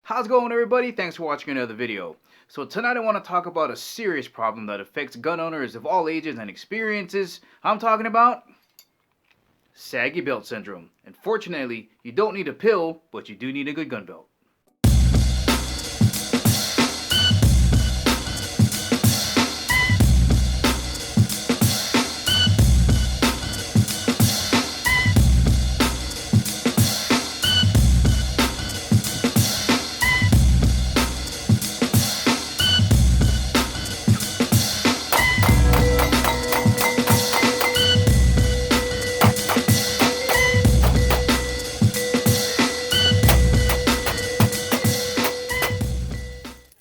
How's it going, everybody? Thanks for watching another video. So tonight I want to talk about a serious problem that affects gun owners of all ages and experiences. I'm talking about saggy belt syndrome. And fortunately, you don't need a pill, but you do need a good gun belt.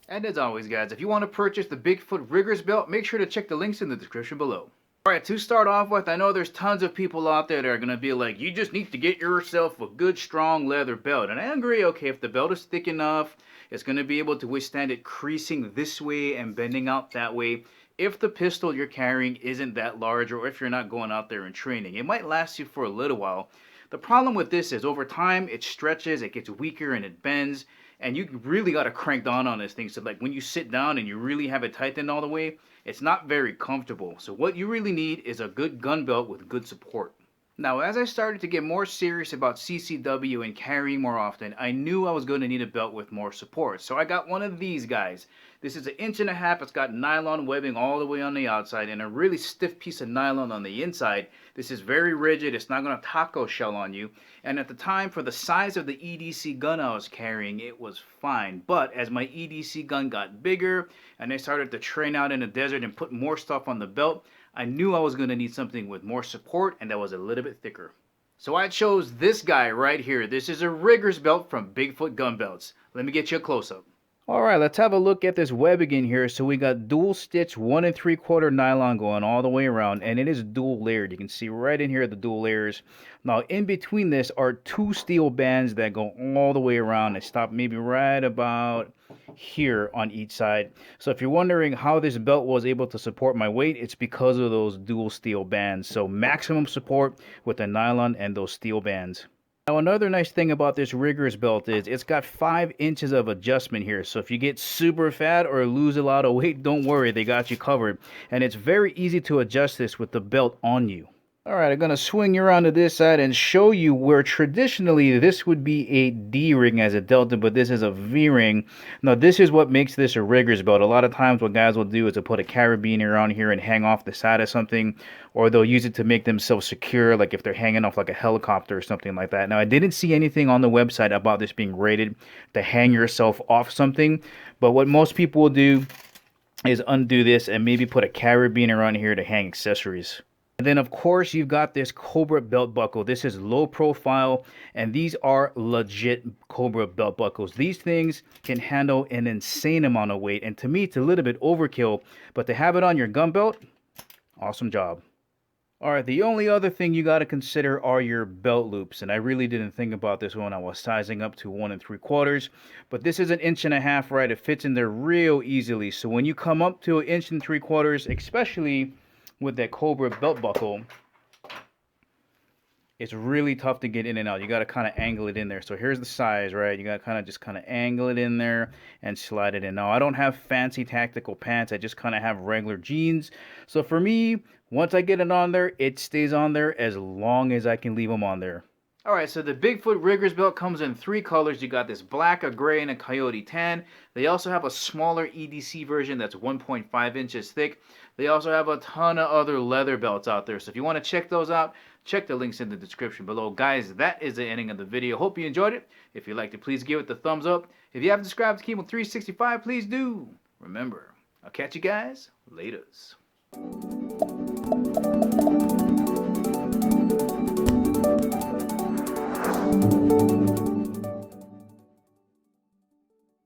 And as always, guys, if you want to purchase the Bigfoot Riggers belt, make sure to check the links in the description below. Alright, to start off with, I know there's tons of people out there that are going to be like, you just need to get yourself a good strong leather belt. And I agree, okay, if the belt is thick enough, it's going to be able to withstand it creasing this way and bending out that way. If the pistol you're carrying isn't that large, or if you're not going out there and training, it might last you for a little while. The problem with this is over time, it stretches, it gets weaker, and it bends. And you really got to crank down on this thing. So like when you sit down and you really have it tightened all the way, it's not very comfortable. So what you really need is a good gun belt with good support. Now, as I started to get more serious about CCW and carrying more often, I knew I was going to need a belt with more support. So I got one of these guys. This is 1.5 inches. It's got nylon webbing all the way on the outside and a really stiff piece of nylon on the inside. This is very rigid. It's not going to taco shell on you. And at the time, for the size of the EDC gun I was carrying, it was fine. But as my EDC gun got bigger and I started to train out in the desert and put more stuff on the belt, I knew I was going to need something with more support and that was a little bit thicker. So I chose this guy right here. This is a Riggers belt from Bigfoot Gun Belts. Let me get you a close-up. Alright, let's have a look at this webbing in here. So we got dual stitch 1 3/4 nylon going all the way around, and it is dual layered. You can see right in here the dual layers. Now in between this are 2 steel bands that go all the way around and stop maybe right about here on each side. So if you're wondering how this belt was able to support my weight, it's because of those dual steel bands. So maximum support with the nylon and those steel bands. Now another nice thing about this Riggers belt is it's got 5 inches of adjustment here. So if you get super fat or lose a lot of weight, don't worry, they got you covered. And it's very easy to adjust this with the belt on you. Alright, I'm going to swing you around to this side and show you where traditionally this would be a D ring as a delta, but this is a V ring. Now this is what makes this a Riggers belt. A lot of times what guys will do is to put a carabiner around here and hang off the side of something, or they'll use it to make themselves secure, like if they're hanging off like a helicopter or something like that. Now I didn't see anything on the website about this being rated to hang yourself off something, but what most people will do is undo this and maybe put a carabiner around here to hang accessories. And then of course you've got this Cobra belt buckle. This is low profile and these are legit Cobra belt buckles. These things can handle an insane amount of weight, and to me it's a little bit overkill, but to have it on your gun belt, awesome job. Alright, the only other thing you got to consider are your belt loops, and I really didn't think about this when I was sizing up to 1 3/4, but this is 1.5 inches, right? It fits in there real easily. So when you come up to 1 3/4 inches, especially with that Cobra belt buckle, it's really tough to get in and out. You got to kind of angle it in there. So here's the size, right? You got to just kind of angle it in there and slide it in. Now I don't have fancy tactical pants. I just kind of have regular jeans. So for me, once I get it on there, it stays on there as long as I can leave them on there. Alright, so the Bigfoot Riggers belt comes in 3 colors. You got this black, a gray, and a coyote tan. They also have a smaller EDC version that's 1.5 inches thick. They also have a ton of other leather belts out there. So if you want to check those out, check the links in the description below. Guys, that is the ending of the video. Hope you enjoyed it. If you liked it, please give it the thumbs up. If you haven't subscribed to Kimo365, please do. Remember, I'll catch you guys laters.